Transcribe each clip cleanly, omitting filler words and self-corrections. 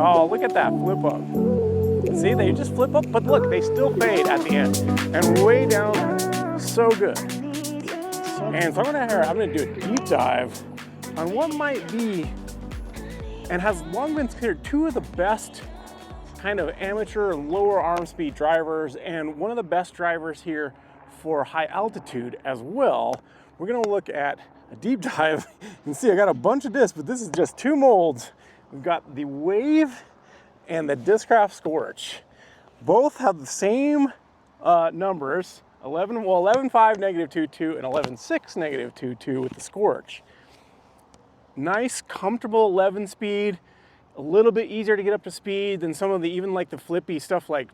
Oh, look at that flip up. See, they just flip up, but look, they still fade at the end and way down there. So good. And so I'm gonna do a deep dive on what might be and has long been considered two of the best kind of amateur lower arm speed drivers and one of the best drivers here for high altitude as well. We're gonna look at a deep dive. You can see I got a bunch of discs, but this is just two molds. We've got the Wave and the Discraft Scorch. Both have the same numbers, 11.5 -22 and 11.6 -22 with the Scorch. Nice, comfortable 11 speed, a little bit easier to get up to speed than some of the, even like the flippy stuff like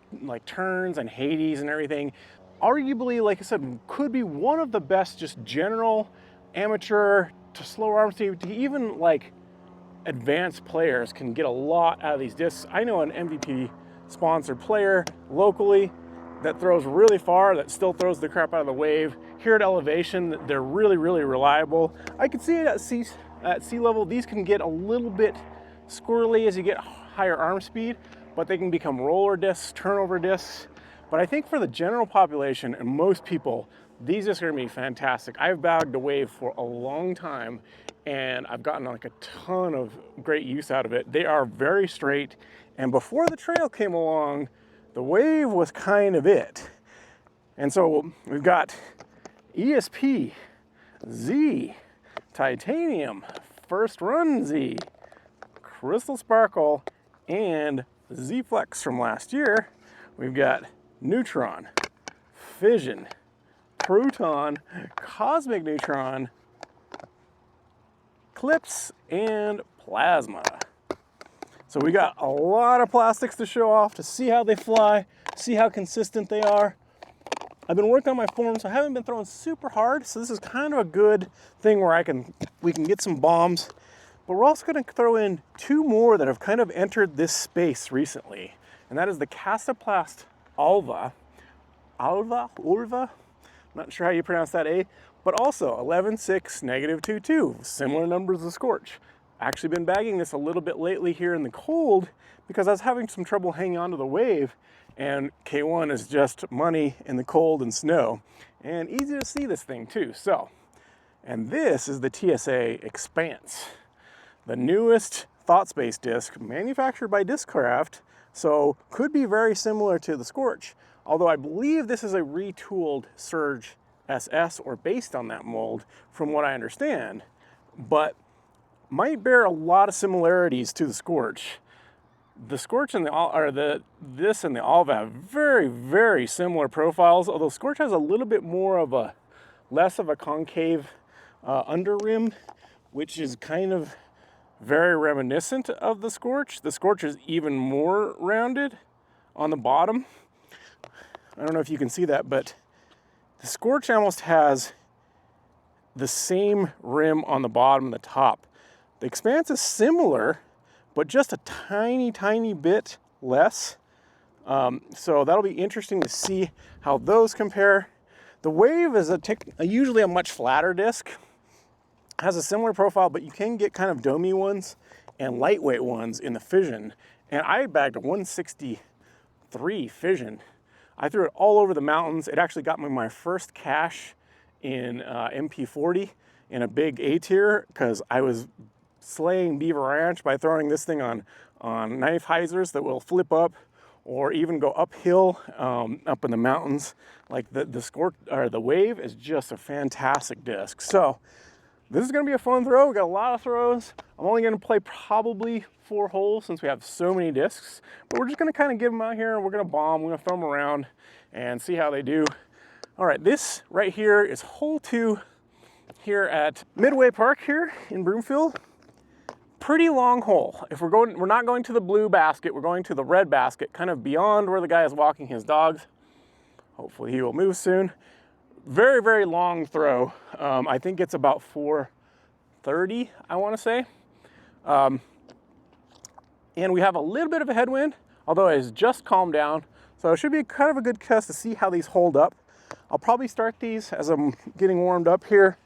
turns and Hades and everything. Arguably, like I said, could be one of the best just general amateur to slow arm speed to even like advanced players can get a lot out of these discs. I know an MVP sponsored player locally that throws really far, that still throws the crap out of the Wave. Here at elevation, they're really, really reliable. I can see it at sea level. These can get a little bit squirrely as you get higher arm speed, but they can become roller discs, turnover discs. But I think for the general population and most people, these discs are gonna be fantastic. I've bagged a Wave for a long time and I've gotten like a ton of great use out of it. They are very straight, and before the trail came along, the Wave was kind of it. And so we've got ESP, Z, Titanium, First Run Z, Crystal Sparkle, and Z Flex from last year. We've got Neutron, Fission, Proton, Cosmic Neutron, Clips, and Plasma. So we got a lot of plastics to show off to see how they fly, see how consistent they are. I've been working on my form, so I haven't been throwing super hard. So this is kind of a good thing where we can get some bombs. But we're also going to throw in two more that have kind of entered this space recently, and that is the Castaplast Alva. Alva? I'm not sure how you pronounce that A, but also 11.6 -22, similar numbers as Scorch. Actually been bagging this a little bit lately here in the cold because I was having some trouble hanging on to the Wave, and K1 is just money in the cold and snow, and easy to see this thing too. So, and this is the TSA Expanse, the newest thought space disc manufactured by Discraft, so could be very similar to the Scorch, although I believe this is a retooled Surge SS or based on that mold from what I understand, but might bear a lot of similarities to the Scorch. The Scorch and this and the Alva have very, very similar profiles, although Scorch has a little bit more of a, less of a concave under rim, which is kind of very reminiscent of the Scorch. The Scorch is even more rounded on the bottom. I don't know if you can see that, but the Scorch almost has the same rim on the bottom and the top. The Expanse is similar, but just a tiny, tiny bit less. So that'll be interesting to see how those compare. The Wave is usually a much flatter disc, has a similar profile, but you can get kind of domey ones and lightweight ones in the Fission. And I bagged a 163 Fission. I threw it all over the mountains. It actually got me my first cache in MP40 in a big A tier because I was slaying Beaver Ranch by throwing this thing on knife hyzers that will flip up or even go uphill up in the mountains. Like the Scorch or the Wave is just a fantastic disc. So this is gonna be a fun throw. We got a lot of throws. I'm only gonna play probably 4 holes since we have so many discs, but we're just gonna kind of get them out here and we're gonna bomb, we're gonna throw them around and see how they do. All right, this right here is hole 2 here at Midway Park here in Broomfield. Pretty long hole. If we're not going to the blue basket, we're going to the red basket, kind of beyond where the guy is walking his dogs. Hopefully he will move soon. Very, very long throw. I think it's about 430, I want to say. And we have a little bit of a headwind, although it has just calmed down. So it should be kind of a good test to see how these hold up. I'll probably start these as I'm getting warmed up here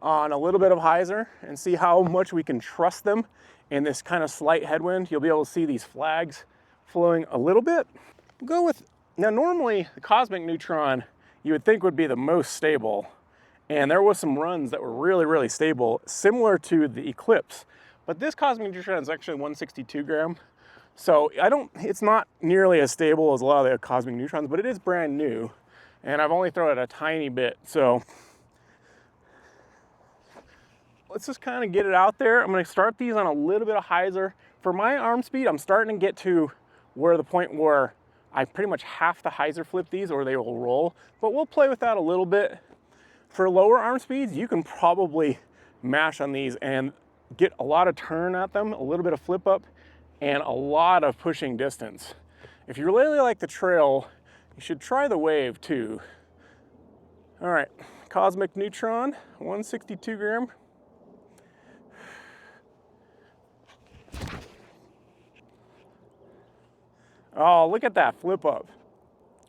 on a little bit of hyzer and see how much we can trust them in this kind of slight headwind. You'll be able to see these flags flowing a little bit. We'll go with, now normally the cosmic neutron you would think would be the most stable. And there was some runs that were really, really stable, similar to the Eclipse. But this cosmic neutron is actually 162 gram. So it's not nearly as stable as a lot of the cosmic neutrons, but it is brand new. And I've only thrown it a tiny bit. So let's just kind of get it out there. I'm gonna start these on a little bit of hyzer. For my arm speed, I'm starting to get to where the point where I pretty much have to hyzer flip these or they will roll, but we'll play with that a little bit. For lower arm speeds, you can probably mash on these and get a lot of turn at them, a little bit of flip up, and a lot of pushing distance. If you really like the trail, you should try the wave too. All right, cosmic neutron, 162 gram. Oh, look at that flip up.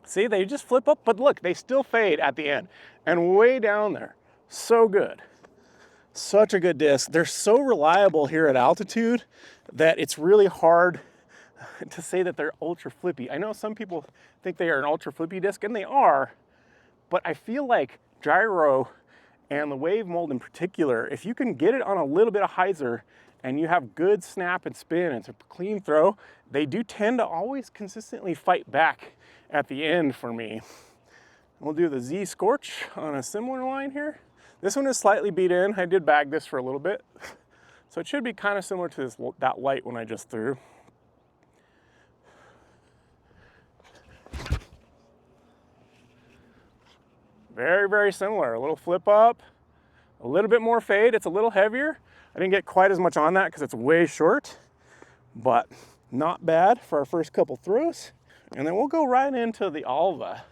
See, they just flip up, but look, they still fade at the end and way down there. So good. Such a good disc. They're so reliable here at altitude that it's really hard to say that they're ultra flippy. I know some people think they are an ultra flippy disc, and they are, but I feel like gyro and the wave mold in particular, if you can get it on a little bit of hyzer and you have good snap and spin, and it's a clean throw, they do tend to always consistently fight back at the end for me. We'll do the Z Scorch on a similar line here. This one is slightly beat in. I did bag this for a little bit. So it should be kind of similar to that light one I just threw. Very, very similar. A little flip up, a little bit more fade. It's a little heavier. I didn't get quite as much on that because it's way short, but not bad for our first couple throws. And then we'll go right into the Alva.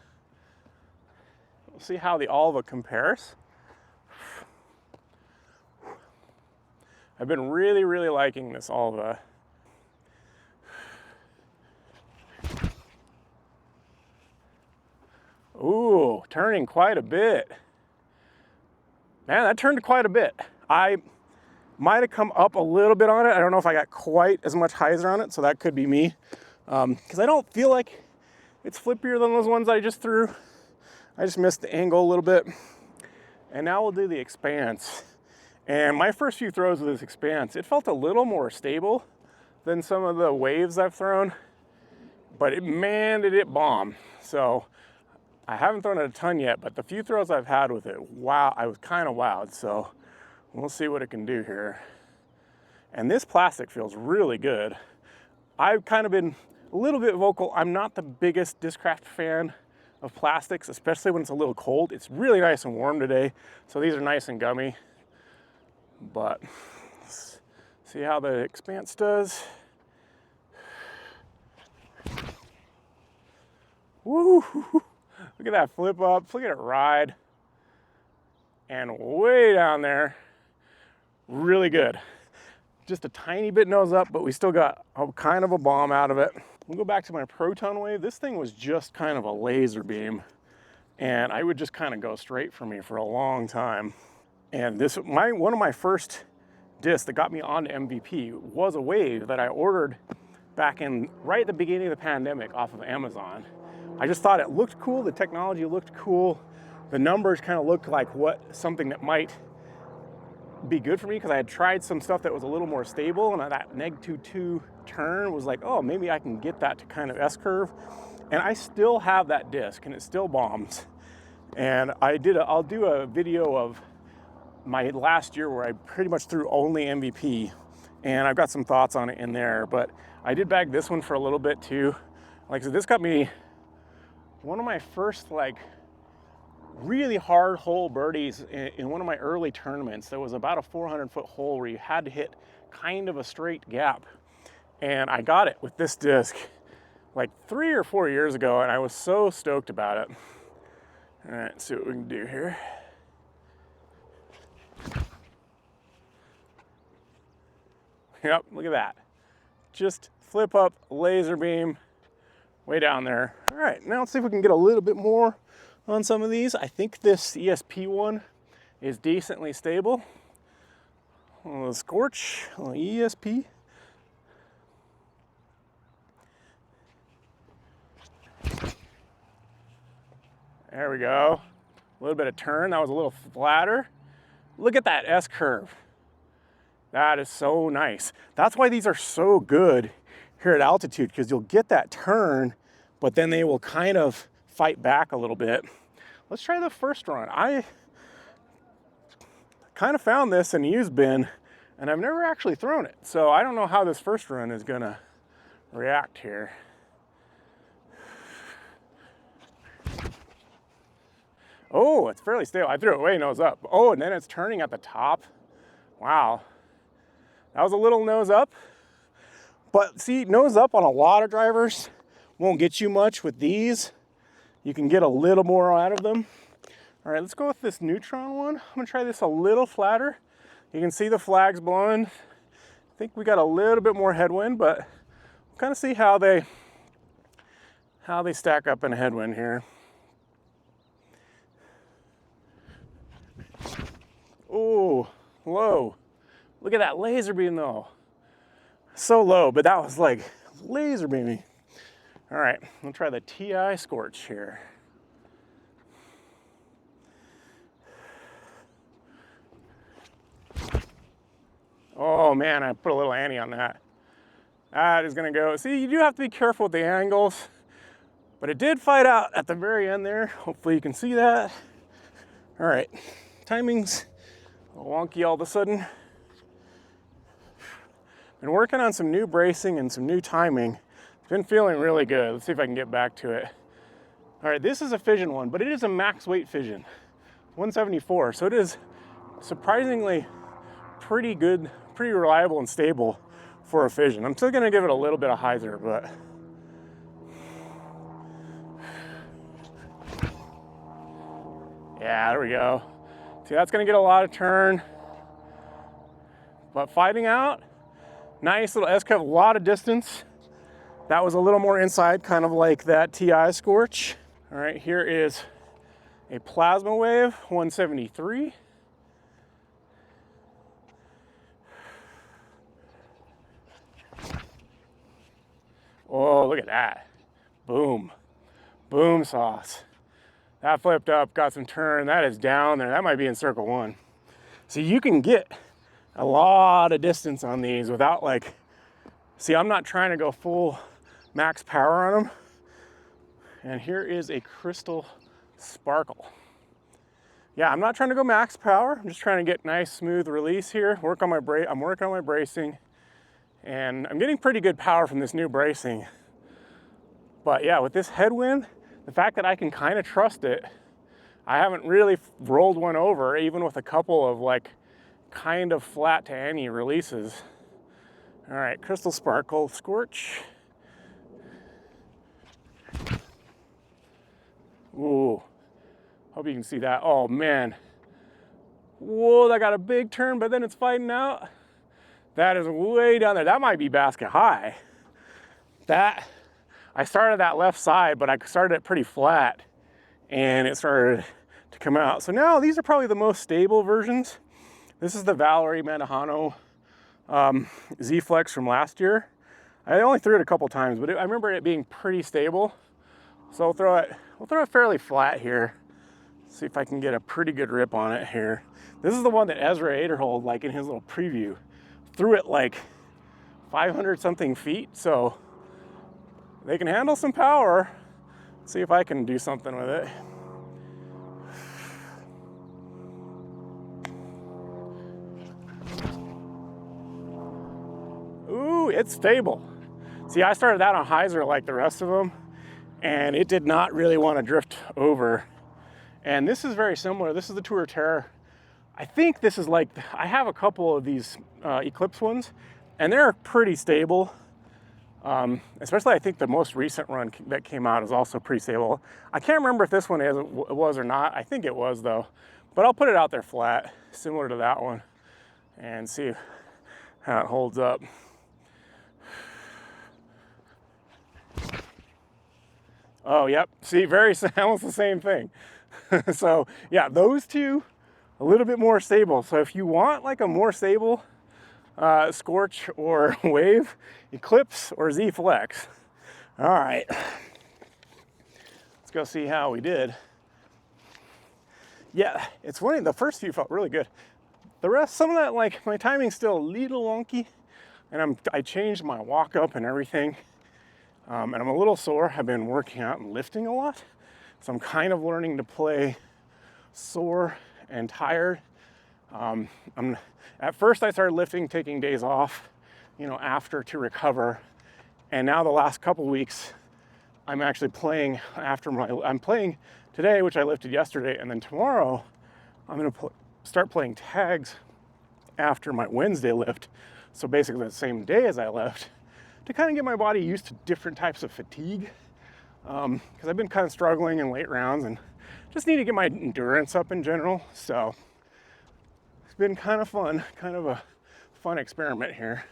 We'll see how the Alva compares. I've been really, really liking this Alva. Ooh, turning quite a bit. Man, that turned quite a bit. I might have come up a little bit on it. I don't know if I got quite as much hyzer on it, so that could be me. Because I don't feel like it's flippier than those ones I just threw. I just missed the angle a little bit. And now we'll do the Expanse. And my first few throws with this Expanse, it felt a little more stable than some of the waves I've thrown, but man, did it bomb. So I haven't thrown it a ton yet, but the few throws I've had with it, wow, I was kind of wowed. So we'll see what it can do here. And this plastic feels really good. I've kind of been a little bit vocal. I'm not the biggest Discraft fan of plastics, especially when it's a little cold. It's really nice and warm today, so these are nice and gummy. But let's see how the Expanse does. Woo! Look at that flip up. Look at it ride. And way down there, really good. Just a tiny bit nose up, but we still got a kind of a bomb out of it. We'll go back to my Proton Wave. This thing was just kind of a laser beam, and I would just kind of go straight for me for a long time. And one of my first discs that got me onto MVP was a wave that I ordered back in right at the beginning of the pandemic off of Amazon. I just thought it looked cool, the technology looked cool, the numbers kind of looked like something that might be good for me, because I had tried some stuff that was a little more stable, and that neg-2-2 turn was like, oh, maybe I can get that to kind of S-curve. And I still have that disc, and it still bombs. And I'll do a video of my last year where I pretty much threw only MVP, and I've got some thoughts on it in there. But I did bag this one for a little bit too. Like I said, this got me one of my first really hard hole birdies in one of my early tournaments. There was about a 400-foot hole where you had to hit kind of a straight gap, and I got it with this disc like 3 or 4 years ago, and I was so stoked about it. All right, let's see what we can do here. Yep, look at that. Just flip up, laser beam, way down there. All right, now let's see if we can get a little bit more on some of these. I think this ESP one is decently stable. A little Scorch, a little ESP. There we go. A little bit of turn, that was a little flatter. Look at that S curve. That is so nice. That's why these are so good here at altitude, because you'll get that turn, but then they will kind of fight back a little bit. Let's try the first run. I kind of found this in a used bin, and I've never actually thrown it. So I don't know how this first run is gonna react here. Oh, it's fairly stable. I threw it way nose up. Oh, and then it's turning at the top. Wow. That was a little nose up. But see, nose up on a lot of drivers won't get you much. With these, you can get a little more out of them. All right, let's go with this neutron one. I'm gonna try this a little flatter. You can see the flags blowing. I think we got a little bit more headwind, but we'll kind of see how they stack up in a headwind here. Oh, low. Look at that laser beam though. So low, but that was like laser beaming. All right, we'll try the TI Scorch here. Oh man, I put a little ante on that. That is gonna go. See, you do have to be careful with the angles, but it did fight out at the very end there. Hopefully you can see that. All right, timing's wonky all of a sudden. Been working on some new bracing and some new timing. It's been feeling really good. Let's see if I can get back to it. All right, this is a fission one, but it is a max weight fission, 174. So it is surprisingly pretty good, pretty reliable and stable for a fission. I'm still gonna give it a little bit of Anhyzer, but yeah, there we go. See, that's gonna get a lot of turn, but fighting out, nice little S-curve, a lot of distance. That was a little more inside, kind of like that TI Scorch. All right, here is a plasma wave, 173. Oh, look at that. Boom. Boom sauce. That flipped up, got some turn. That is down there. That might be in circle one. So you can get a lot of distance on these without like, see, I'm not trying to go full max power on them. And here is a crystal sparkle. Yeah, I'm not trying to go max power. I'm just trying to get nice smooth release here. I'm working on my bracing, and I'm getting pretty good power from this new bracing. But yeah, with this headwind, the fact that I can kind of trust it, I haven't really rolled one over, even with a couple of like kind of flat to ante releases. All right, crystal sparkle Scorch. Ooh, hope you can see that. Oh man. Whoa, that got a big turn, but then it's fighting out. That is way down there. That might be basket high. That, I started that left side, but I started it pretty flat and it started to come out. So now these are probably the most stable versions. This is the Valerie Mandahano Z-Flex from last year. I only threw it a couple times, but I remember it being pretty stable. So we'll throw it fairly flat here. See if I can get a pretty good rip on it here. This is the one that Ezra Aderhold, like in his little preview, threw it like 500 something feet. So they can handle some power. Let's see if I can do something with it. Ooh, it's stable. See, I started that on Anhyzer like the rest of them, and it did not really want to drift over. And this is very similar. This is the Tour Terror. I think this is like, I have a couple of these Eclipse ones, and they're pretty stable. Especially I think the most recent run that came out is also pretty stable. I can't remember if this one was or not. I think it was though. But I'll put it out there flat, similar to that one, and see how it holds up. Oh, yep. See, almost the same thing. So yeah, those two a little bit more stable. So if you want like a more stable Scorch or wave, Eclipse or Z Flex. All right, let's go see how we did. Yeah, it's funny, the first few felt really good. The rest, some of that, like my timing's still a little wonky, and I changed my walk up and everything. And I'm a little sore. I've been working out and lifting a lot. So I'm kind of learning to play sore and tired. At first I started lifting, taking days off, you know, after to recover. And now the last couple weeks, I'm actually playing I'm playing today, which I lifted yesterday. And then tomorrow, I'm gonna start playing tags after my Wednesday lift. So basically the same day as I left, to kind of get my body used to different types of fatigue. Because I've been kind of struggling in late rounds and just need to get my endurance up in general. So it's been kind of fun, kind of a fun experiment here.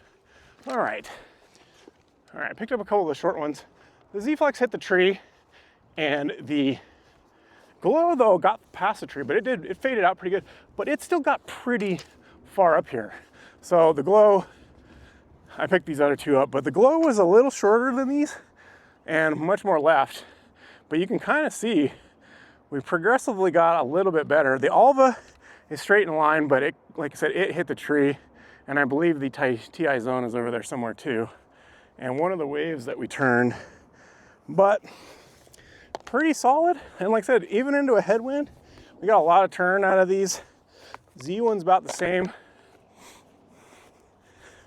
All right, I picked up a couple of the short ones. The Z Flex hit the tree, and the Glow though got past the tree, but it faded out pretty good, but it still got pretty far up here. So the Glow, I picked these other two up, but the Glow was a little shorter than these and much more left. But you can kind of see we progressively got a little bit better. The Alva is straight in line, but it, like I said, it hit the tree, and I believe the TI zone is over there somewhere too. And one of the waves that we turned, but pretty solid. And like I said, even into a headwind, we got a lot of turn out of these. Z one's about the same.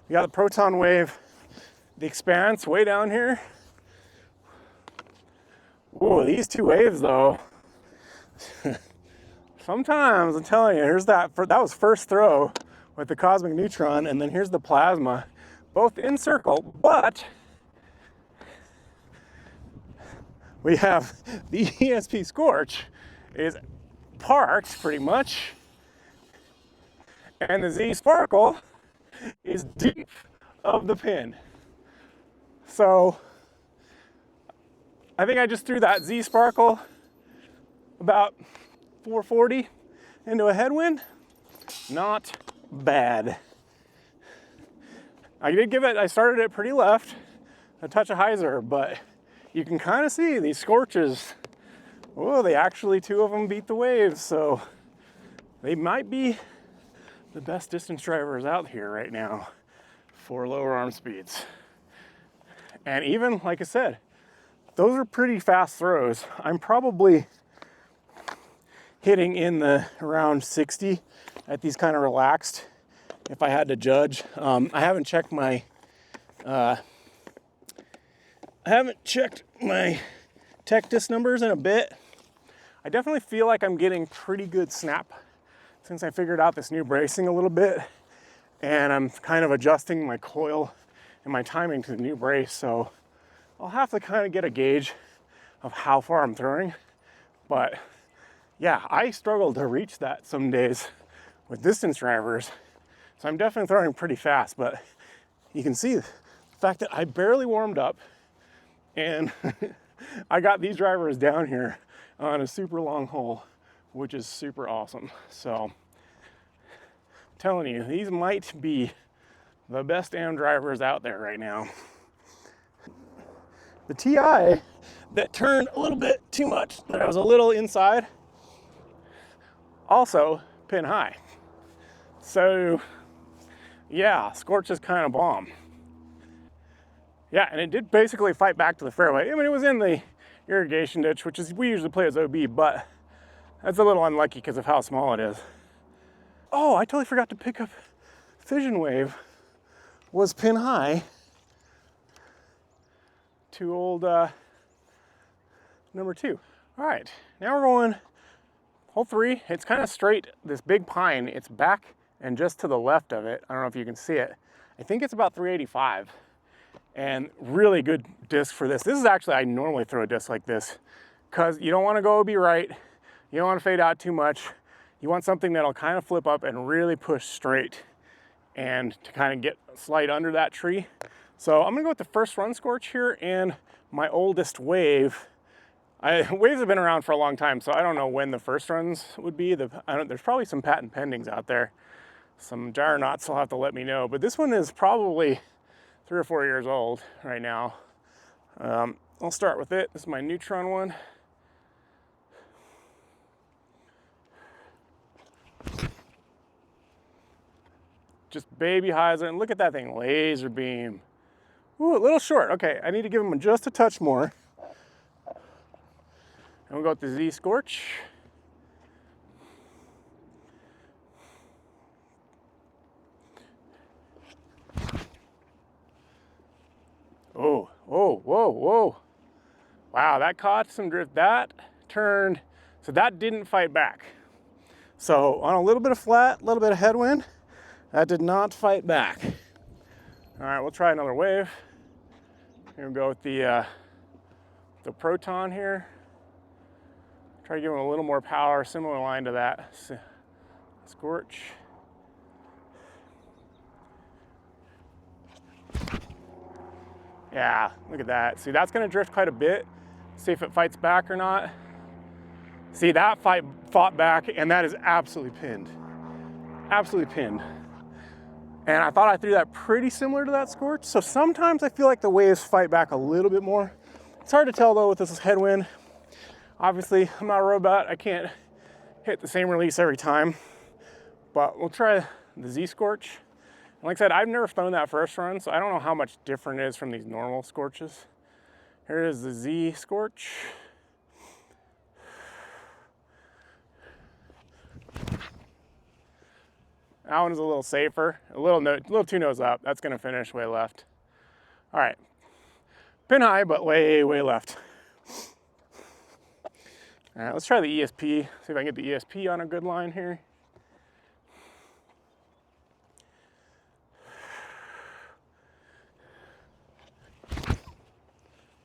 We got the Proton wave, the Expanse way down here. Whoa, these two waves though. Sometimes I'm telling you, here's that was first throw with the Cosmic Neutron, and then here's the Plasma, both in circle, but we have the ESP Scorch is parked pretty much, and the Z Sparkle is deep of the pin. So I think I just threw that Z Sparkle about 440 into a headwind. Not bad. I started it pretty left, a touch of Anhyzer, but you can kind of see these Scorches. Oh, two of them beat the waves, so they might be the best distance drivers out here right now for lower arm speeds. And even, like I said, those are pretty fast throws. I'm probably hitting in the around 60 at these kind of relaxed, if I had to judge. I haven't checked my tech disc numbers in a bit. I definitely feel like I'm getting pretty good snap since I figured out this new bracing a little bit, and I'm kind of adjusting my coil and my timing to the new brace. So I'll have to kind of get a gauge of how far I'm throwing. But yeah, I struggle to reach that some days with distance drivers. So I'm definitely throwing pretty fast, but you can see the fact that I barely warmed up, and I got these drivers down here on a super long hole, which is super awesome. So I'm telling you, these might be the best AM drivers out there right now. The TI that turned a little bit too much, that I was a little inside, also pin high. So yeah, Scorch is kind of bomb. Yeah, and it did basically fight back to the fairway. I mean, it was in the irrigation ditch, which is, we usually play as OB, but that's a little unlucky because of how small it is. Oh, I totally forgot to pick up Fission Wave was pin high to old number 2. All right, now we're going hole 3. It's kind of straight, this big pine. It's back and just to the left of it. I don't know if you can see it. I think it's about 385. And really good disc for this. This is actually, I normally throw a disc like this because you don't want to go OB right. You don't want to fade out too much. You want something that'll kind of flip up and really push straight and to kind of get slide under that tree. So I'm gonna go with the first run Scorch here and my oldest wave. Waves have been around for a long time, so I don't know when the first runs would be. There's probably some patent pendings out there. Some gyronauts will have to let me know, but this one is probably 3 or 4 years old right now. I'll start with it. This is my Neutron one. Just baby hyzer, and look at that thing, laser beam. Ooh, a little short. Okay, I need to give him just a touch more. And we'll go with the Z Scorch. Oh, whoa, whoa, whoa. Wow, that caught some drift. That turned, so that didn't fight back. So on a little bit of flat, a little bit of headwind, that did not fight back. All right, we'll try another wave. Here we go with the Proton here. Try to give him a little more power, similar line to that Scorch. Yeah, look at that. See, that's gonna drift quite a bit. See if it fights back or not. See, that fought back, and that is absolutely pinned. Absolutely pinned. And I thought I threw that pretty similar to that Scorch. So sometimes I feel like the waves fight back a little bit more. It's hard to tell though with this headwind. Obviously, I'm not a robot. I can't hit the same release every time. But we'll try the Z Scorch. And like I said, I've never thrown that first run, so I don't know how much different it is from these normal Scorches. Here is the Z Scorch. That one is a little safer, a little two nose up. That's gonna finish way left. All right, pin high, but way, way left. All right, let's try the ESP. See if I can get the ESP on a good line here.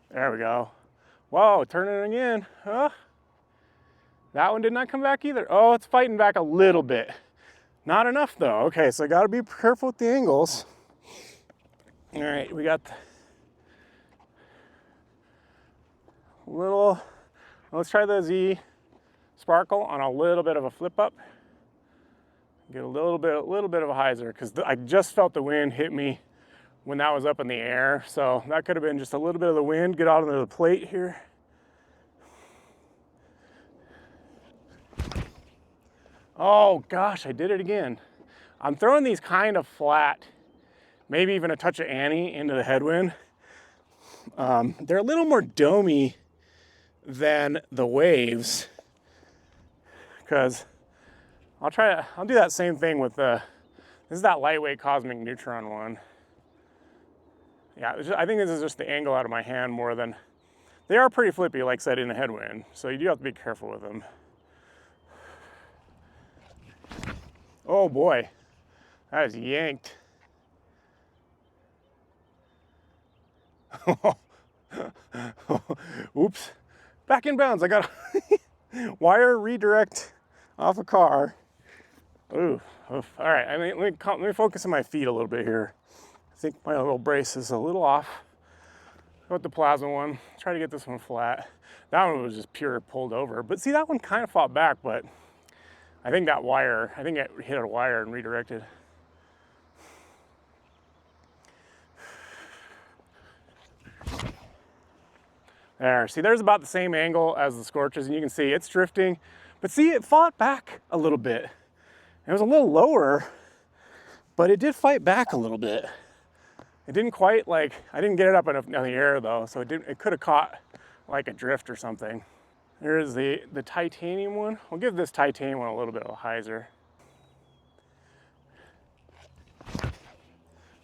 There we go. Whoa, turning again. Huh? That one did not come back either. Oh, it's fighting back a little bit. Not enough though. Okay, so I gotta be careful with the angles. All right, we got let's try the Z Sparkle on a little bit of a flip up. Get a little bit of a hyzer, because I just felt the wind hit me when that was up in the air. So that could have been just a little bit of the wind. Get out onto the plate here. Oh gosh, I did it again. I'm throwing these kind of flat, maybe even a touch of Annie into the headwind. They're a little more domey than the waves, because I'll do that same thing with this is that lightweight Cosmic Neutron one. Yeah, I think this is just the angle out of my hand more than, they are pretty flippy, like I said, in the headwind, so you do have to be careful with them. Oh boy, that is yanked. Oops, back in bounds. I got a wire redirect off a car. Ooh, oof. All right, let me focus on my feet a little bit here. I think my little brace is a little off. Go with the plasma one. Try to get this one flat. That one was just pure pulled over. But see, that one kind of fought back, but I think it hit a wire and redirected. There, see, there's about the same angle as the Scorches, and you can see it's drifting. But see, it fought back a little bit. It was a little lower, but it did fight back a little bit. It didn't quite, I didn't get it up in the air though, so it could have caught like a drift or something. Here's the titanium one. We'll give this titanium one a little bit of a hyzer.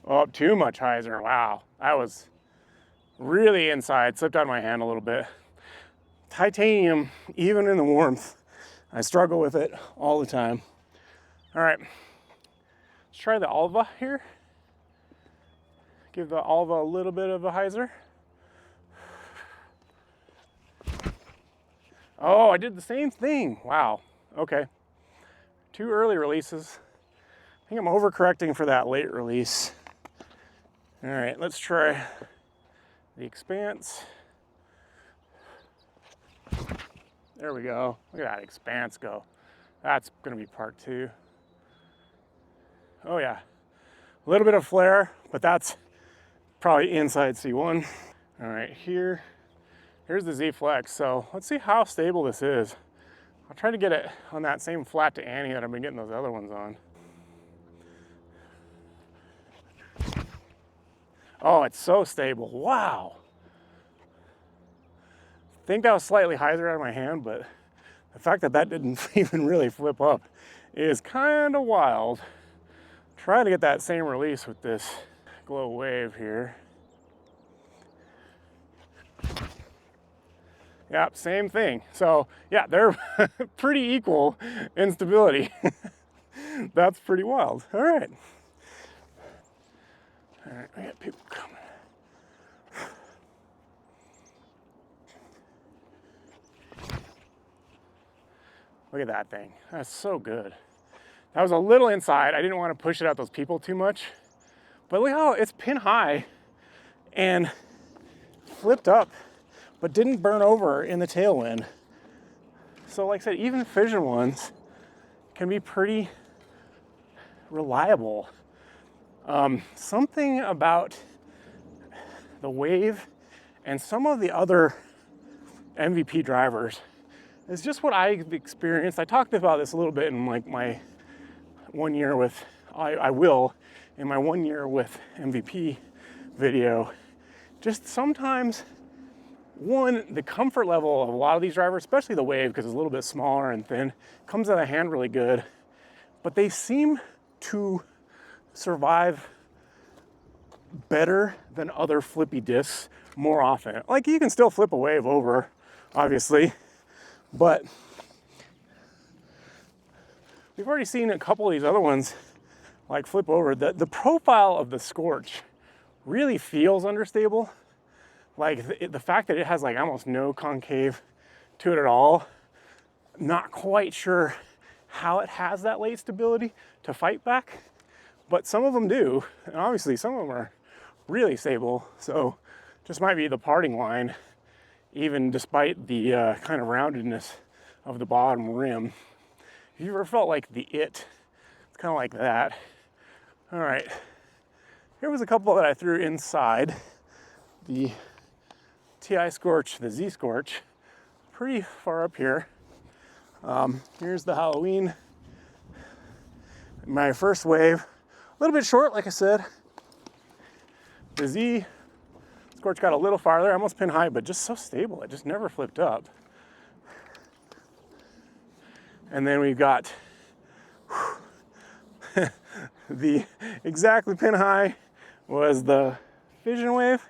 Oh, too much hyzer, wow. That was really inside, slipped out of my hand a little bit. Titanium, even in the warmth, I struggle with it all the time. All right, let's try the Alva here. Give the Alva a little bit of a hyzer. Oh, I did the same thing. Wow, okay. 2 early releases. I think I'm overcorrecting for that late release. All right, let's try the Expanse. There we go. Look at that Expanse go. That's gonna be part 2. Oh yeah, a little bit of flare, but that's probably inside C1. All right, here's the Z Flex. So let's see how stable this is. I'll try to get it on that same flat to Annie that I've been getting those other ones on. Oh, it's so stable, wow. I think that was slightly Hyzer out of my hand, but the fact that that didn't even really flip up is kind of wild. Trying to get that same release with this Glow Wave here. Yep, same thing. So yeah, they're pretty equal in stability. That's pretty wild. All right. All right, we got people coming. Look at that thing. That's so good. That was a little inside. I didn't want to push it at those people too much. But look how it's pin high and flipped up, but didn't burn over in the tailwind. So like I said, even fission ones can be pretty reliable. Something about the Wave and some of the other MVP drivers is just what I've experienced. I talked about this a little bit in like my 1 year with, I will, in my 1 year with MVP video. Just sometimes, one, the comfort level of a lot of these drivers, especially the Wave, because it's a little bit smaller and thin, comes out of the hand really good, but they seem to survive better than other flippy discs more often. Like, you can still flip a Wave over, obviously, but we've already seen a couple of these other ones like flip over. The profile of the Scorch really feels understable. Like the fact that it has like almost no concave to it at all, not quite sure how it has that late stability to fight back, but some of them do. And obviously some of them are really stable. So just might be the parting line, even despite the kind of roundedness of the bottom rim. If you ever felt like it's kind of like that. All right, here was a couple that I threw inside the TI Scorch, the Z Scorch, pretty far up here. Here's the Halloween, my first Wave, a little bit short, like I said. The Z Scorch got a little farther, almost pin high, but just so stable. It just never flipped up. And then we've got the exactly pin high was the Fission Wave.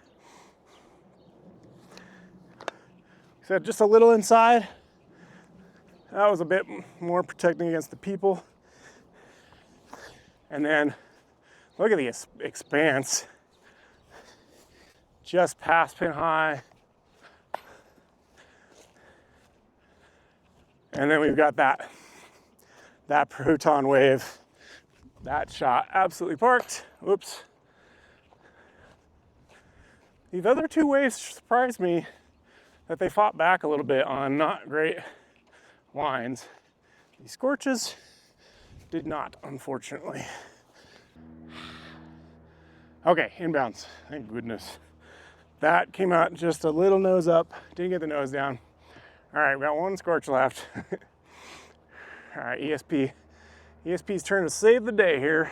So just a little inside. That was a bit more protecting against the people. And then look at the Expanse. Just past pin high. And then we've got that Proton Wave. That shot absolutely parked. Oops. These other two Waves surprised me that they fought back a little bit on not great lines. These Scorches did not, unfortunately. Okay, inbounds, thank goodness. That came out just a little nose up, didn't get the nose down. All right, we got one Scorch left. All right, ESP's turn to save the day here.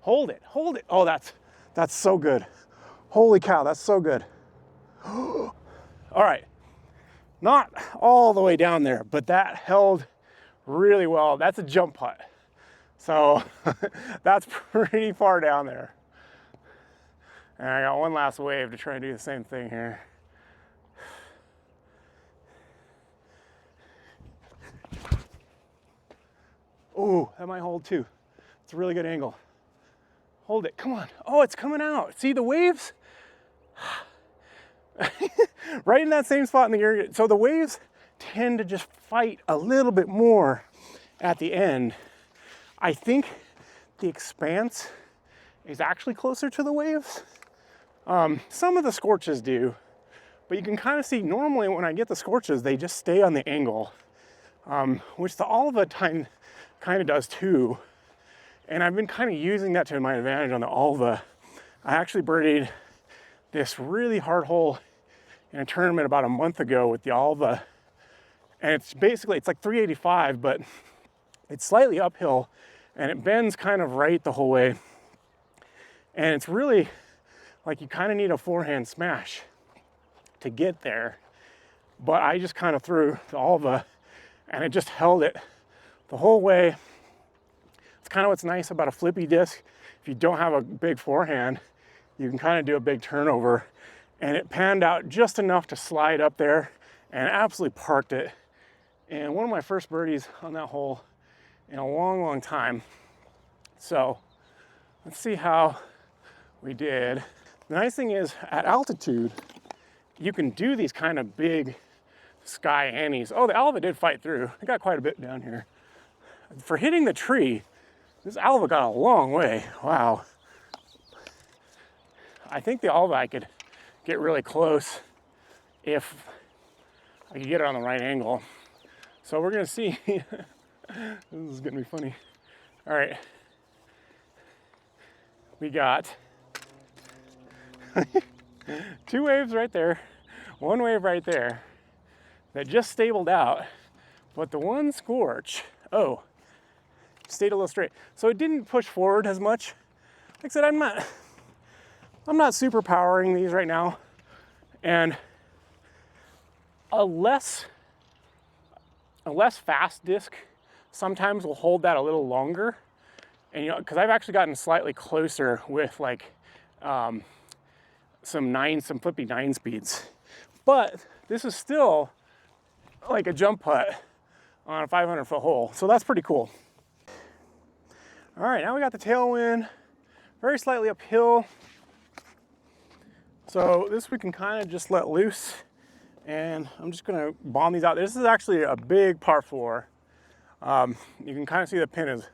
Hold it, hold it. Oh, that's so good. Holy cow, that's so good. All right, not all the way down there, but that held really well. That's a jump putt. So that's pretty far down there. And I got one last Wave to try and do the same thing here. Oh, that might hold too. It's a really good angle. Hold it, come on. Oh, it's coming out. See the Waves? Right in that same spot in the area. So the Waves tend to just fight a little bit more at the end. I think the Expanse is actually closer to the waves. Some of the Scorches do, but you can kind of see normally when I get the Scorches, they just stay on the angle, which the Alva kind of does too. And I've been kind of using that to my advantage on the Alva. I actually birdied this really hard hole in a tournament about a month ago with the Alva. And it's like 385, but it's slightly uphill and it bends kind of right the whole way. And it's really like you kind of need a forehand smash to get there. But I just kind of threw the Alva and it just held it the whole way. It's kind of what's nice about a flippy disc. If you don't have a big forehand, you can kind of do a big turnover. And it panned out just enough to slide up there and absolutely parked it. And one of my first birdies on that hole in a long, long time. So let's see how we did. The nice thing is at altitude, you can do these kind of big sky annies. Oh, the Alva did fight through. I got quite a bit down here. For hitting the tree, this Alva got a long way. Wow. I think the Alva I could get really close if I could get it on the right angle. So we're gonna see. This is gonna be funny. All right. We got 2 waves right there, 1 wave right there that just stabled out, but the one Scorch, stayed a little straight. So it didn't push forward as much. Like I said, I'm not super powering these right now, and a less fast disc sometimes will hold that a little longer. And because I've actually gotten slightly closer with like some flippy 9 speeds, but this is still like a jump putt on a 500-foot hole, so that's pretty cool. All right, now we got the tailwind, very slightly uphill. So this we can kind of just let loose, and I'm just gonna bomb these out. This is actually a big par 4. You can kind of see the pin is,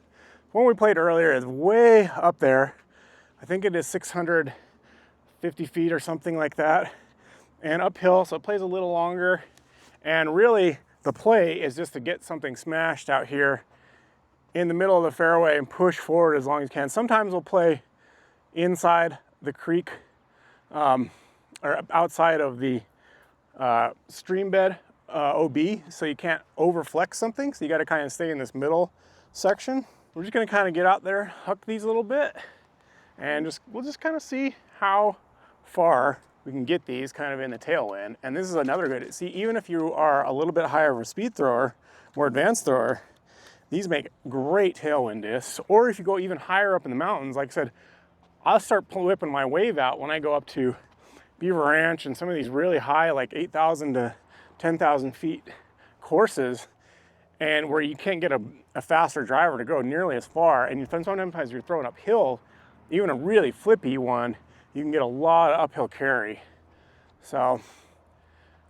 one we played earlier is way up there. I think it is 650 feet or something like that, and uphill, so it plays a little longer. And really, the play is just to get something smashed out here in the middle of the fairway and push forward as long as you can. Sometimes we'll play inside the creek, or outside of the stream bed OB, so you can't overflex something, so you got to kind of stay in this middle section. We're just going to kind of get out there, huck these a little bit, and we'll just kind of see how far we can get these kind of in the tailwind. And this is another good, see, even if you are a little bit higher of a speed thrower, more advanced thrower, these make great tailwind discs. Or if you go even higher up in the mountains, like I said, I'll start whipping my wave out when I go up to Beaver Ranch and some of these really high, like 8,000 to 10,000 feet courses, and where you can't get a faster driver to go nearly as far. And sometimes you're throwing uphill, even a really flippy one, you can get a lot of uphill carry. So, all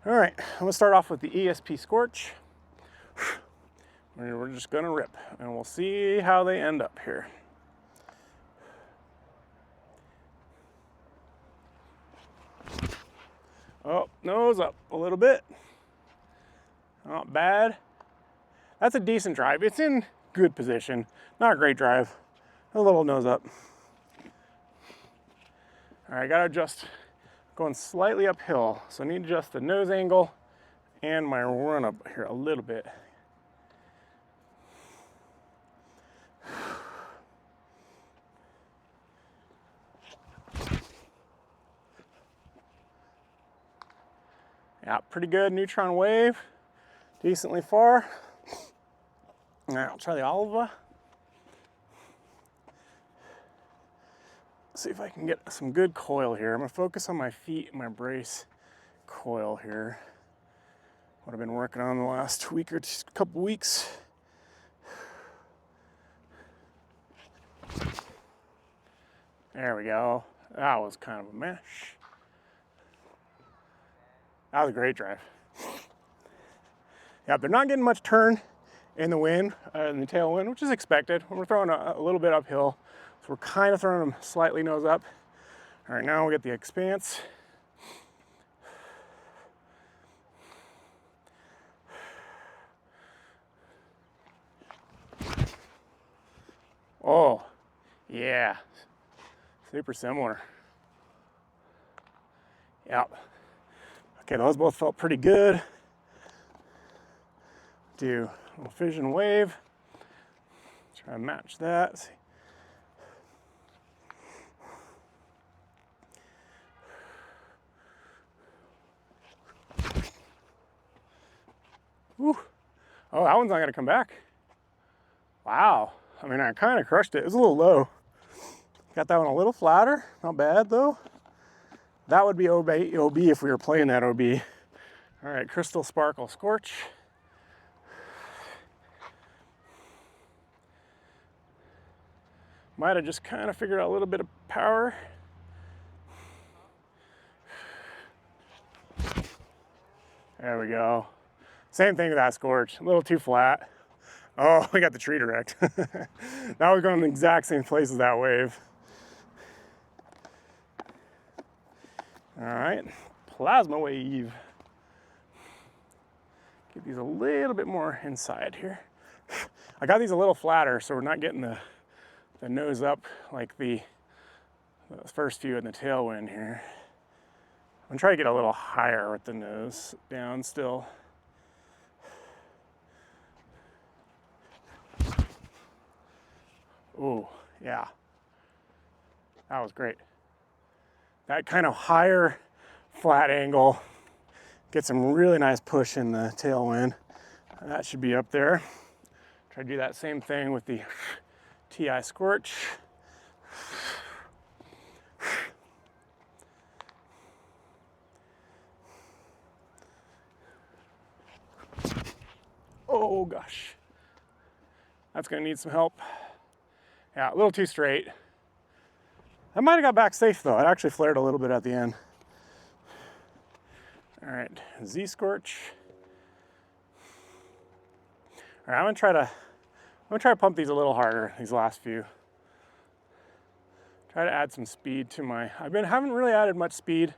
right, I'm gonna start off with the ESP Scorch. We're just gonna rip, and we'll see how they end up here. Oh, nose up a little bit. Not bad. That's a decent drive. It's in good position. Not a great drive. A little nose up. All right, I gotta adjust, going slightly uphill. So I need to adjust the nose angle and my run up here a little bit. Yeah, pretty good neutron wave, decently far. All right, I'll try the Alva. See if I can get some good coil here. I'm gonna focus on my feet and my brace coil here. What I've been working on the last week or couple weeks. There we go. That was kind of a mesh. That was a great drive. Yeah, they're not getting much turn in the wind, in the tailwind, which is expected. We're throwing a little bit uphill. So we're kind of throwing them slightly nose up. All right, now we'll get the Expanse. Oh, yeah, super similar. Yep. Okay, those both felt pretty good. Do a little fission wave. Try to match that. See. Whew. Oh, that one's not gonna come back. Wow. I mean, I kind of crushed it. It was a little low. Got that one a little flatter. Not bad though. That would be OB if we were playing that OB. All right, Crystal Sparkle Scorch. Might have just kind of figured out a little bit of power. There we go. Same thing with that Scorch, a little too flat. Oh, we got the tree direct. Now we're going in the exact same place as that wave. All right, plasma wave. Get these a little bit more inside here. I got these a little flatter, so we're not getting the nose up like the first few in the tailwind here. I'm gonna try to get a little higher with the nose down still. Ooh, yeah. That was great. That kind of higher flat angle gets some really nice push in the tailwind. That should be up there. Try to do that same thing with the TI Scorch. Oh gosh. That's gonna need some help. Yeah, a little too straight. I might have got back safe though. It actually flared a little bit at the end. All right, Z Scorch. All right, I'm gonna try to pump these a little harder, these last few. Try to add some speed to my, haven't really added much speed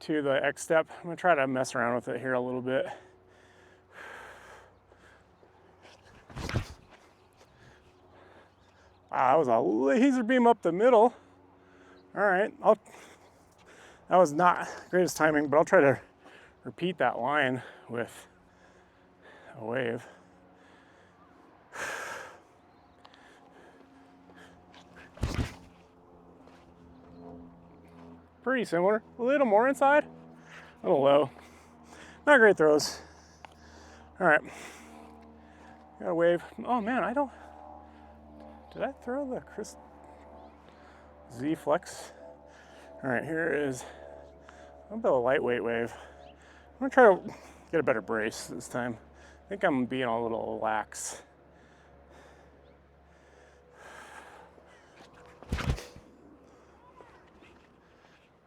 to the X step. I'm gonna try to mess around with it here a little bit. Wow, that was a laser beam up the middle. All right, that was not greatest timing, but I'll try to repeat that line with a wave. Pretty similar, a little more inside, a little low. Not great throws. All right, got a wave. Oh man, did I throw the Z Flex? All right, here is a bit of a lightweight wave. I'm gonna try to get a better brace this time. I think I'm being a little lax.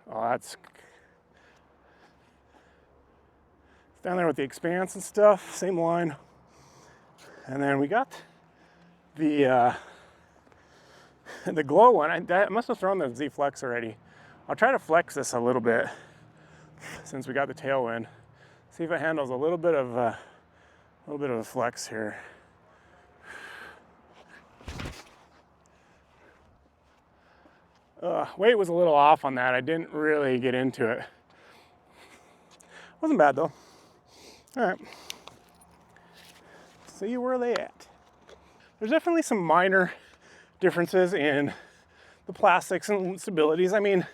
Oh, it's down there with the Expanse and stuff, same line. And then we got the glow one. I must have thrown the Z Flex already. I'll try to flex this a little bit since we got the tailwind. See if it handles a little bit of a flex here. Weight was a little off on that. I didn't really get into it. Wasn't bad though. All right. See where they at. There's definitely some minor differences in the plastics and stabilities. I mean,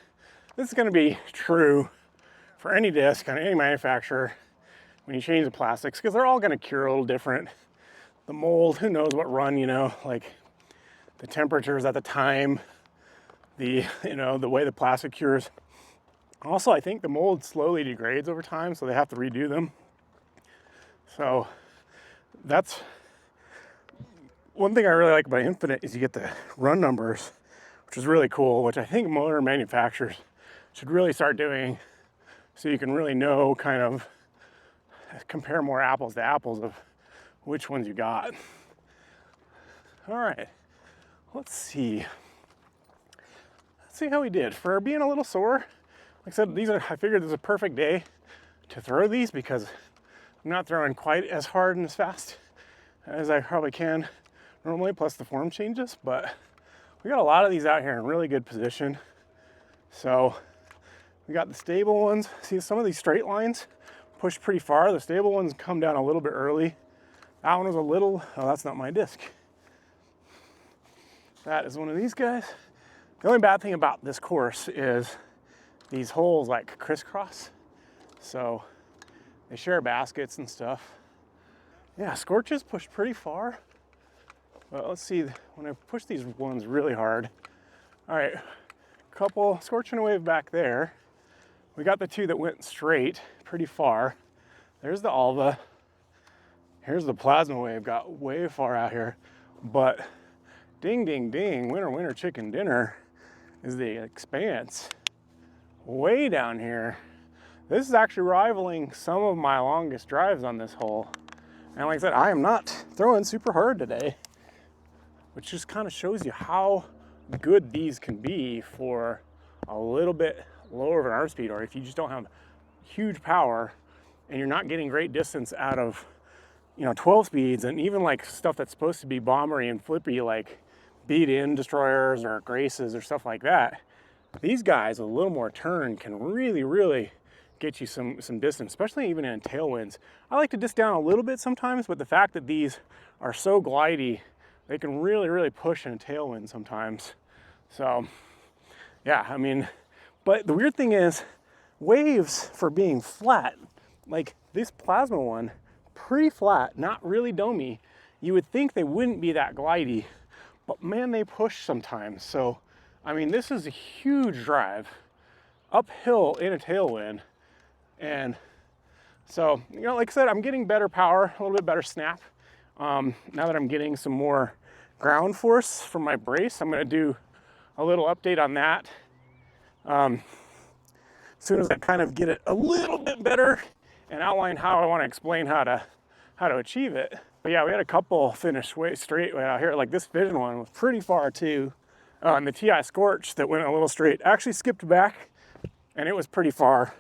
this is going to be true for any disc on any manufacturer when you change the plastics, because they're all going to cure a little different. The mold, who knows what run, like the temperatures at the time, the way the plastic cures. Also, I think the mold slowly degrades over time, so they have to redo them. So that's one thing I really like about Infinite is you get the run numbers, which is really cool, which I think motor manufacturers should really start doing, so you can really know, kind of compare more apples to apples of which ones you got. All right, let's see. let's see how he did. For being a little sore, like I said, I figured this is a perfect day to throw these because I'm not throwing quite as hard and as fast as I probably can normally, plus the form changes, but we got a lot of these out here in really good position. So we got the stable ones. See, some of these straight lines push pretty far. The stable ones come down a little bit early. That one was a little, oh, that's not my disc. That is one of these guys. The only bad thing about this course is these holes like crisscross. So they share baskets and stuff. Yeah, Scorches push pretty far. But let's see, when I push these ones really hard. All right, couple Scorch and a wave back there. We got the two that went straight pretty far. There's the Alva. Here's the plasma wave, got way far out here. But ding, ding, ding, winner, winner, chicken dinner is the Expanse. Way down here. This is actually rivaling some of my longest drives on this hole. And like I said, I am not throwing super hard today, which just kind of shows you how good these can be for a little bit lower of an arm speed, or if you just don't have huge power and you're not getting great distance out of, 12 speeds, and even like stuff that's supposed to be bombery and flippy, like beat in destroyers or graces or stuff like that. These guys with a little more turn can really, really get you some distance, especially even in tailwinds. I like to disc down a little bit sometimes, but the fact that these are so glidey, they can really, really push in a tailwind sometimes. So yeah, I mean, but the weird thing is waves for being flat, like this plasma one, pretty flat, not really domey. You would think they wouldn't be that glidey, but man, they push sometimes. So, I mean, this is a huge drive uphill in a tailwind. And so, like I said, I'm getting better power, a little bit better snap. Now that I'm getting some more ground force from my brace, I'm gonna do a little update on that. As soon as I kind of get it a little bit better and outline how I wanna explain how to achieve it. But yeah, we had a couple finish way straight way out here. Like this Vision one was pretty far too. And the TI Scorch that went a little straight actually skipped back, and it was pretty far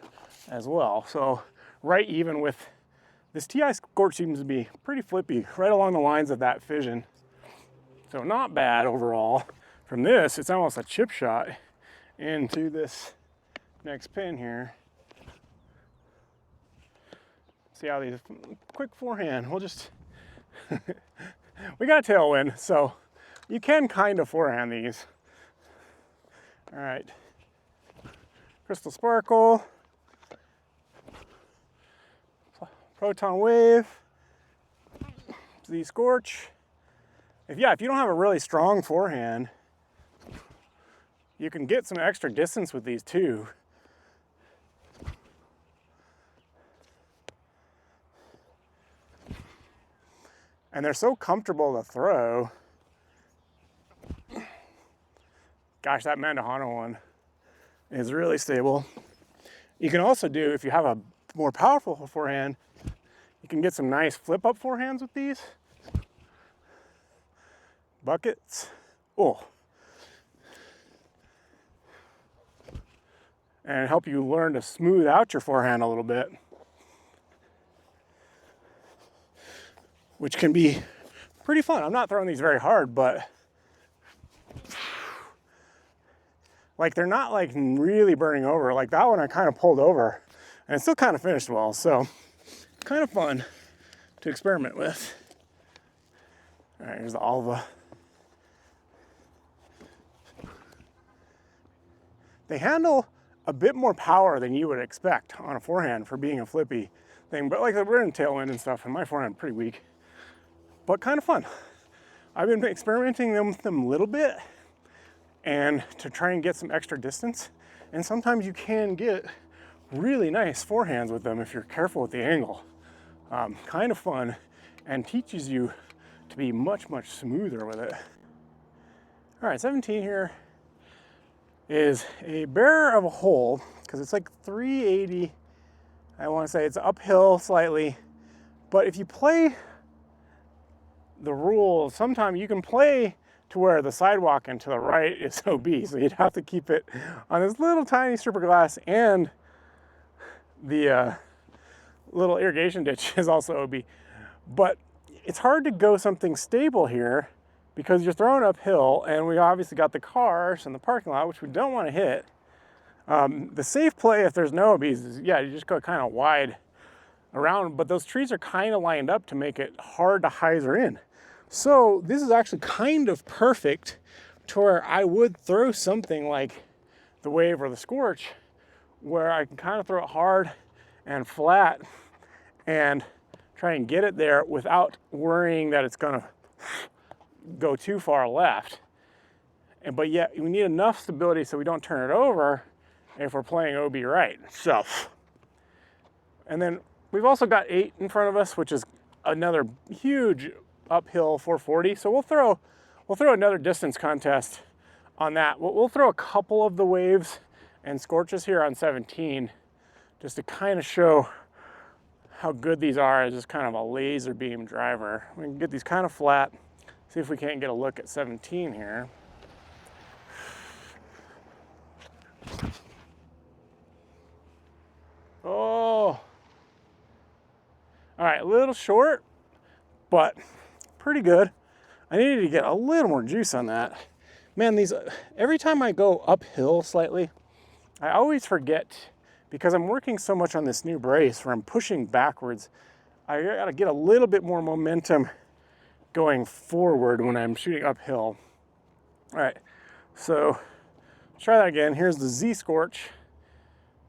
as well. So right even with this TI Scorch seems to be pretty flippy, right along the lines of that Vision. So not bad overall. From this, it's almost a chip shot into this next pin here. See how these, quick forehand, we'll just, we got a tailwind, so you can kind of forehand these. All right, Crystal Sparkle, Proton Wave, the Scorch. If you don't have a really strong forehand, you can get some extra distance with these too. And they're so comfortable to throw. Gosh, that Mandahano one is really stable. You can also do, if you have a more powerful forehand, you can get some nice flip up forehands with these. Buckets. Oh. And help you learn to smooth out your forehand a little bit, which can be pretty fun. I'm not throwing these very hard, but like they're not like really burning over. Like that one I kind of pulled over and it still kind of finished well. So kind of fun to experiment with. All right, here's the Alva. They handle a bit more power than you would expect on a forehand for being a flippy thing, but like we're in tailwind and stuff, and my forehand pretty weak, but kind of fun. I've been experimenting with them a little bit and to try and get some extra distance, and sometimes you can get really nice forehands with them if you're careful with the angle. Kind of fun and teaches you to be much, much smoother with it. All right, 17 here is a bear of a hole because it's like 380. I want to say it's uphill slightly, but if you play the rules, sometimes you can play to where the sidewalk and to the right is OB. So you'd have to keep it on this little tiny strip of glass, and the little irrigation ditch is also OB. But it's hard to go something stable here because you're throwing uphill, and we obviously got the cars in the parking lot, which we don't want to hit. The safe play, if there's no OBs, is, yeah, you just go kind of wide around, but those trees are kind of lined up to make it hard to hyzer in. So this is actually kind of perfect to where I would throw something like the Wave or the Scorch, where I can kind of throw it hard and flat and try and get it there without worrying that it's gonna go too far left. But yet we need enough stability so we don't turn it over if we're playing OB right. So, and then we've also got 8 in front of us, which is another huge uphill 440. So we'll throw another distance contest on that. We'll throw a couple of the Waves and Scorches here on 17, just to kind of show how good these are as just kind of a laser beam driver. We can get these kind of flat, see if we can't get a look at 17 here. Oh, all right, a little short, but pretty good. I needed to get a little more juice on that. Man, these, every time I go uphill slightly, I always forget, because I'm working so much on this new brace where I'm pushing backwards, I gotta get a little bit more momentum going forward when I'm shooting uphill. All right, so let's try that again. Here's the Z Scorch,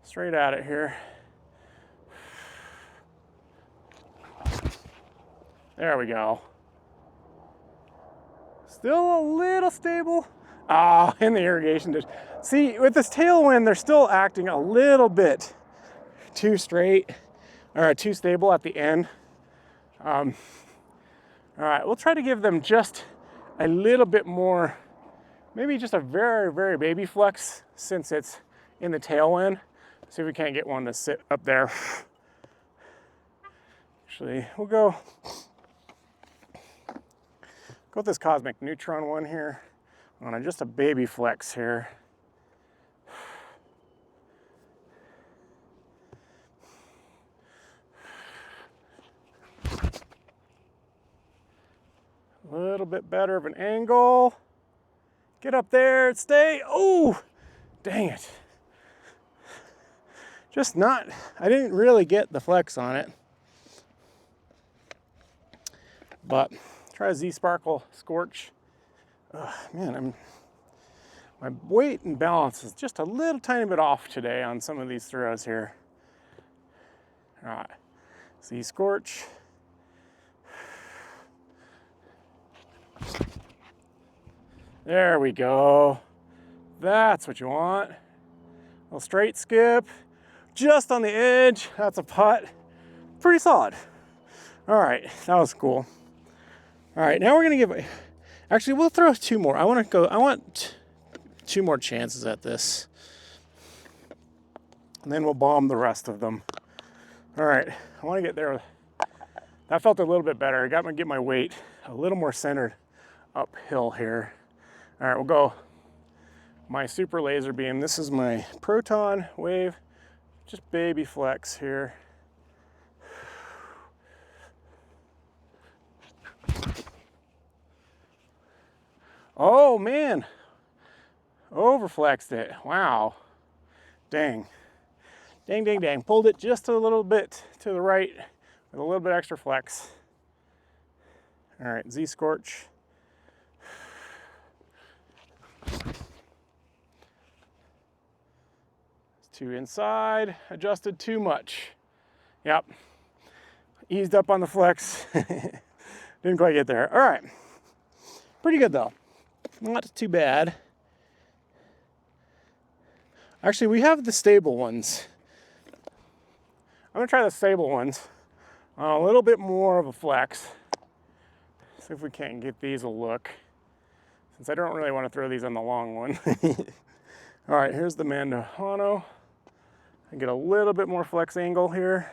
straight at it here. There we go. Still a little stable. Ah, in the irrigation ditch. See, with this tailwind, they're still acting a little bit too straight or too stable at the end. All right, we'll try to give them just a little bit more, maybe just a very, very baby flex since it's in the tailwind. See if we can't get one to sit up there. Actually, we'll go with this Cosmic Neutron one here on just a baby flex here. A little bit better of an angle. Get up there and stay. Oh, dang it. Just not, I didn't really get the flex on it. But try a Z Sparkle Scorch. Man, my weight and balance is just a little tiny bit off today on some of these throws here. All right, Z Scorch. There we go. That's what you want. A little straight skip, just on the edge. That's a putt. Pretty solid. All right, that was cool. All right, now we're gonna give, actually we'll throw 2 more. I want 2 more chances at this. And then we'll bomb the rest of them. All right, I wanna get there. That felt a little bit better. I got to get my weight a little more centered uphill here. All right, we'll go my super laser beam. This is my Proton Wave, just baby flex here. Oh man, overflexed it. Wow, dang. Dang, dang, dang. Pulled it just a little bit to the right with a little bit extra flex. All right, Z Scorch. Too inside, adjusted too much. Yep, eased up on the flex. Didn't quite get there. All right, pretty good though. Not too bad. Actually, we have the stable ones. I'm gonna try the stable ones on a little bit more of a flex. See if we can't get these a look, since I don't really want to throw these on the long one. All right, here's the Mandahano. I get a little bit more flex angle here.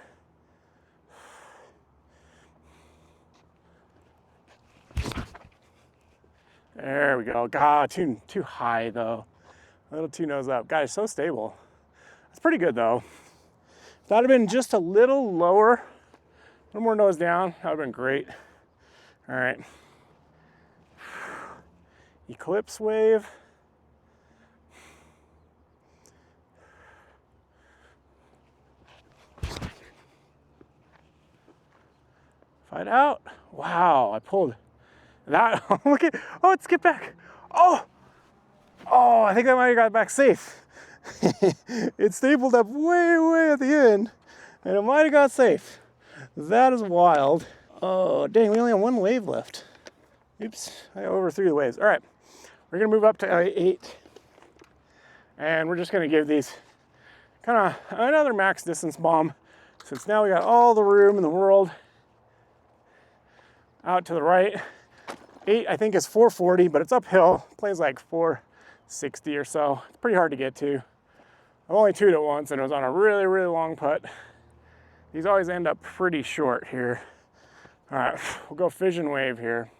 There we go. God, too high though. A little too nose up. Guys, so stable. It's pretty good though. If that had been just a little lower, a little more nose down, that would have been great. All right. Eclipse wave. Fight out. Wow, I pulled that. Look at, oh, it skipped back. Oh, I think I might have got back safe. It stapled up way at the end, and it might have got safe. That is wild. Oh, dang, we only have one wave left. Oops, I overthrew the waves. All right, we're gonna move up to 8, and we're just gonna give these kind of another max distance bomb, since now we got all the room in the world. Out to the right. 8, I think, is 440, but it's uphill. Plays like 460 or so. It's pretty hard to get to. I've only twoed it once, and it was on a really long putt. These always end up pretty short here. All right, we'll go fission wave here.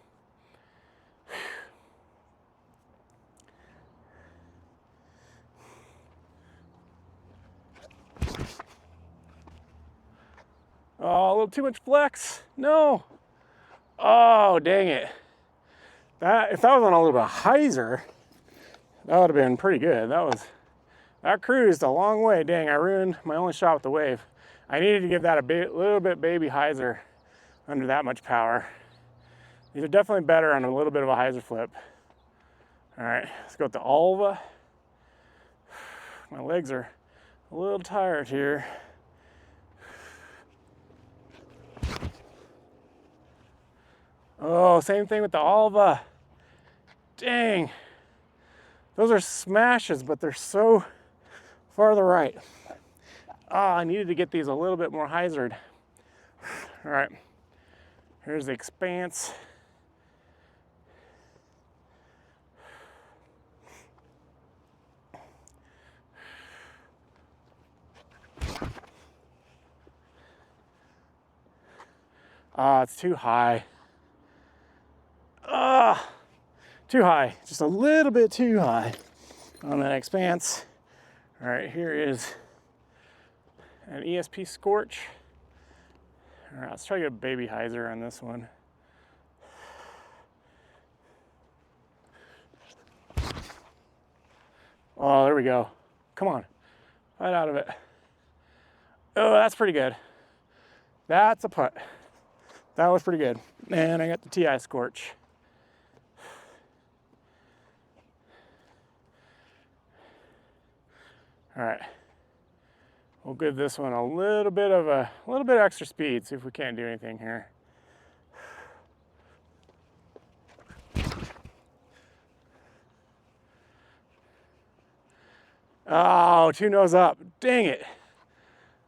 Oh, a little too much flex. No. Oh, dang it. If that was on a little bit of Anhyzer, that would have been pretty good. That cruised a long way. Dang, I ruined my only shot with the wave. I needed to give that a little bit baby Anhyzer under that much power. These are definitely better on a little bit of a Anhyzer flip. All right, let's go with the Alva. My legs are a little tired here. Oh, same thing with the Alva. Dang. Those are smashes, but they're so far to the right. Oh, I needed to get these a little bit more Anhyzered. All right, here's the Expanse. It's too high. Too high, just a little bit too high on that Expanse. All right, here is an ESP Scorch. All right, let's try to get a baby Anhyzer on this one. Oh, there we go. Come on, right out of it. Oh, that's pretty good. That's a putt. That was pretty good. And I got the TI Scorch. All right, we'll give this one a little bit extra speed, see if we can't do anything here. Oh, 2 nose up, dang it.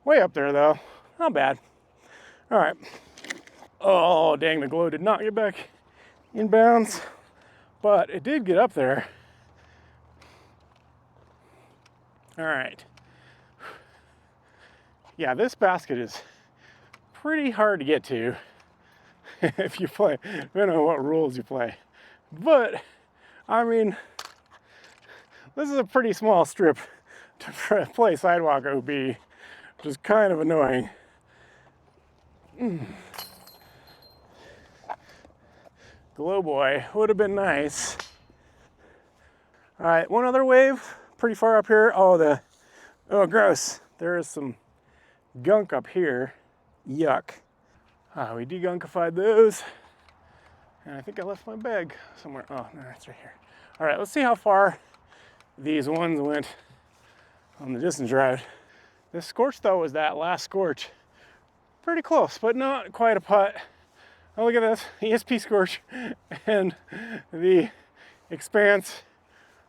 Way up there though, not bad. All right. Oh, dang, the glow did not get back in bounds, but it did get up there. All right. Yeah, this basket is pretty hard to get to if you play, depending on what rules you play. But, I mean, this is a pretty small strip to play sidewalk OB, which is kind of annoying. Glow boy would have been nice. All right, one other wave. Pretty far up here. Oh, gross. There is some gunk up here. Yuck. We degunkified those. And I think I left my bag somewhere. Oh, no, it's right here. All right, let's see how far these ones went on the distance drive. This Scorch, though, was that last Scorch. Pretty close, but not quite a putt. Oh, look at this, ESP Scorch and the Expanse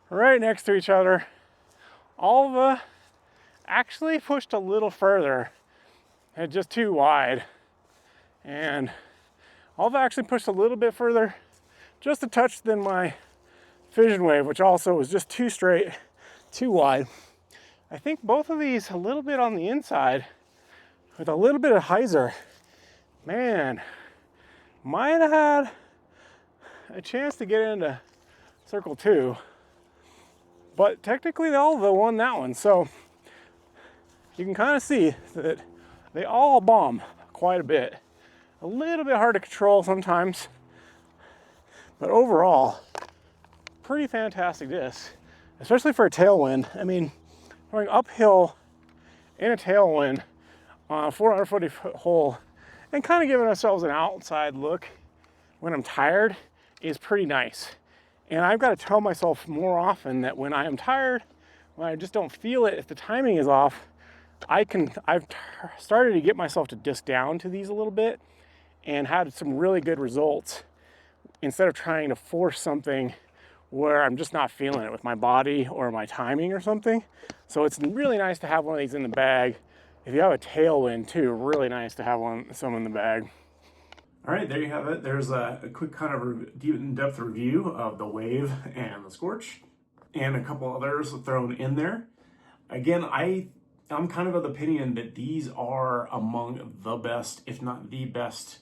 right next to each other. Alva actually pushed a little further, and just too wide. And Alva actually pushed a little bit further, just a touch than my fission wave, which also was just too straight, too wide. I think both of these a little bit on the inside with a little bit of Anhyzer. Man, might have had a chance to get into circle 2. But technically the Alva won that one. So you can kind of see that they all bomb quite a bit. A little bit hard to control sometimes, but overall, pretty fantastic disc, especially for a tailwind. I mean, going uphill in a tailwind on a 440-foot hole and kind of giving ourselves an outside look when I'm tired is pretty nice. And I've got to tell myself more often that when I am tired, when I just don't feel it, if the timing is off, I've started to get myself to disc down to these a little bit and had some really good results instead of trying to force something where I'm just not feeling it with my body or my timing or something. So it's really nice to have one of these in the bag. If you have a tailwind too, really nice to have some in the bag. All right, there you have it. There's a quick kind of deep in-depth review of the Wave and the Scorch, and a couple others thrown in there. Again, I'm kind of the opinion that these are among the best, if not the best,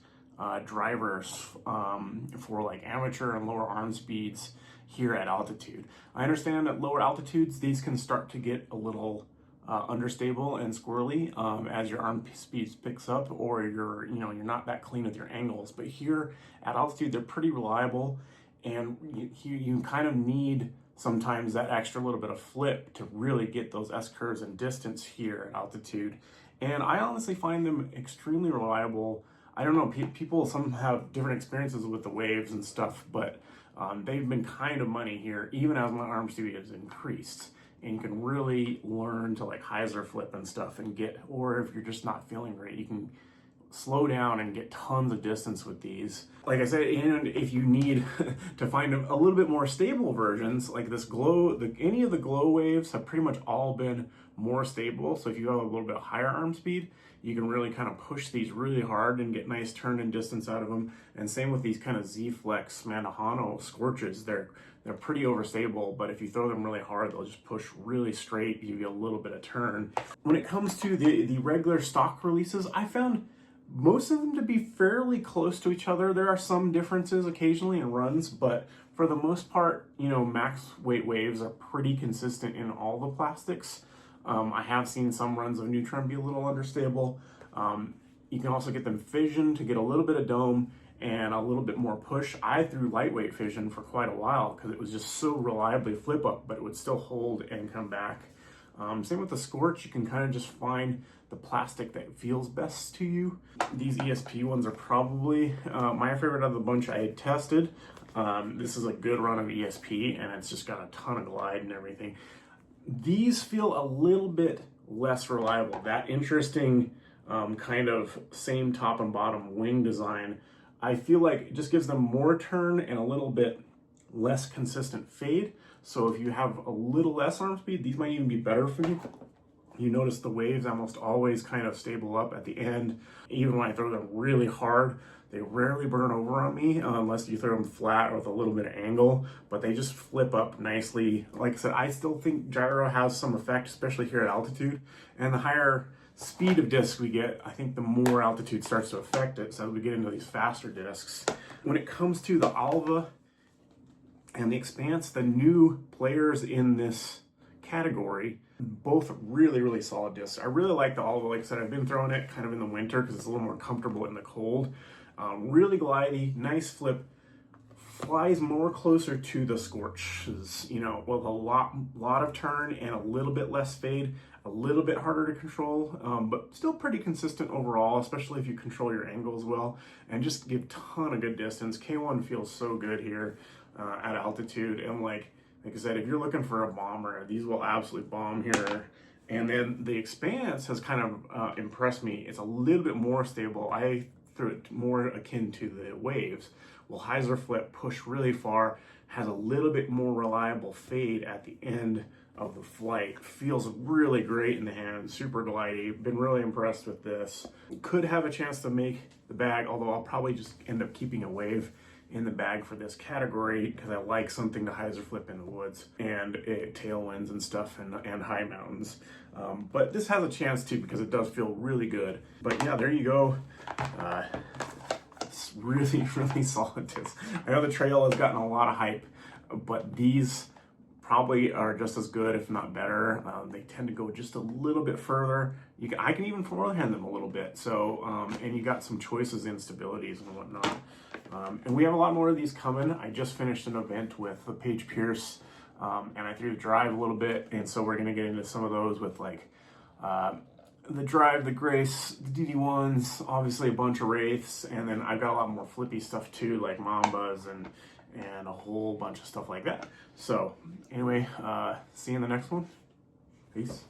drivers for like amateur and lower arm speeds here at altitude. I understand at lower altitudes these can start to get a little understable and squirrely as your arm speed picks up, or you're not that clean with your angles. But here at altitude they're pretty reliable, and you kind of need sometimes that extra little bit of flip to really get those S-curves and distance here at altitude. And I honestly find them extremely reliable. I don't know, some have different experiences with the Waves and stuff, but they've been kind of money here, even as my arm speed has increased. And you can really learn to like Anhyzer flip and stuff and or if you're just not feeling great, you can slow down and get tons of distance with these. Like I said, and if you need to find a little bit more stable versions, like this any of the Glow Waves have pretty much all been more stable. So if you have a little bit higher arm speed, you can really kind of push these really hard and get nice turn and distance out of them. And same with these kind of Z-Flex Mandahano Scorches. They're pretty overstable, but if you throw them really hard, they'll just push really straight, give you a little bit of turn. When it comes to the regular stock releases, I found most of them to be fairly close to each other. There are some differences occasionally in runs, but for the most part, max weight Waves are pretty consistent in all the plastics. I have seen some runs of Neutron be a little understable. You can also get them fission to get a little bit of dome and a little bit more push. I threw lightweight fission for quite a while because it was just so reliably flip up, but it would still hold and come back. Same with the Scorch, you can kind of just find the plastic that feels best to you. These ESP ones are probably my favorite of the bunch I had tested. This is a good run of ESP, and it's just got a ton of glide and everything. These feel a little bit less reliable. That interesting kind of same top and bottom wing design, I feel like it just gives them more turn and a little bit less consistent fade. So if you have a little less arm speed, these might even be better for you. You notice the Waves almost always kind of stable up at the end. Even when I throw them really hard, they rarely burn over on me unless you throw them flat or with a little bit of angle, but they just flip up nicely. Like I said, I still think gyro has some effect, especially here at altitude. And the higher speed of discs we get, I think the more altitude starts to affect it, so we get into these faster discs. When it comes to the Alva and the Expanse, the new players in this category, both really, really solid discs. I really like the Alva. Like I said, I've been throwing it kind of in the winter because it's a little more comfortable in the cold. Really glidey, nice flip, flies more closer to the Scorches, with a lot of turn and a little bit less fade, a little bit harder to control, but still pretty consistent overall, especially if you control your angles well, and just give ton of good distance. K1 feels so good here at altitude, and like I said, if you're looking for a bomber, these will absolutely bomb here. And then the Expanse has kind of impressed me. It's a little bit more stable. I threw it more akin to the Waves. Will Anhyzer flip, push really far, has a little bit more reliable fade at the end of the flight. Feels really great in the hand, super glidey. Been really impressed with this. Could have a chance to make the bag, although I'll probably just end up keeping a Wave in the bag for this category because I like something to Anhyzer flip in the woods and tailwinds and stuff and high mountains. But this has a chance too because it does feel really good. But yeah, there you go. It's really, really solid disc. I know the Trail has gotten a lot of hype but these probably are just as good, if not better. They tend to go just a little bit further. I can even forehand them a little bit. So, and you got some choices in stabilities and whatnot. And we have a lot more of these coming. I just finished an event with the Paige Pierce, and I threw the drive a little bit, and so we're gonna get into some of those with like the drive, the Grace, the DD1s, obviously a bunch of Wraiths, and then I've got a lot more flippy stuff too, like Mambas and a whole bunch of stuff like that. So anyway, see you in the next one. Peace.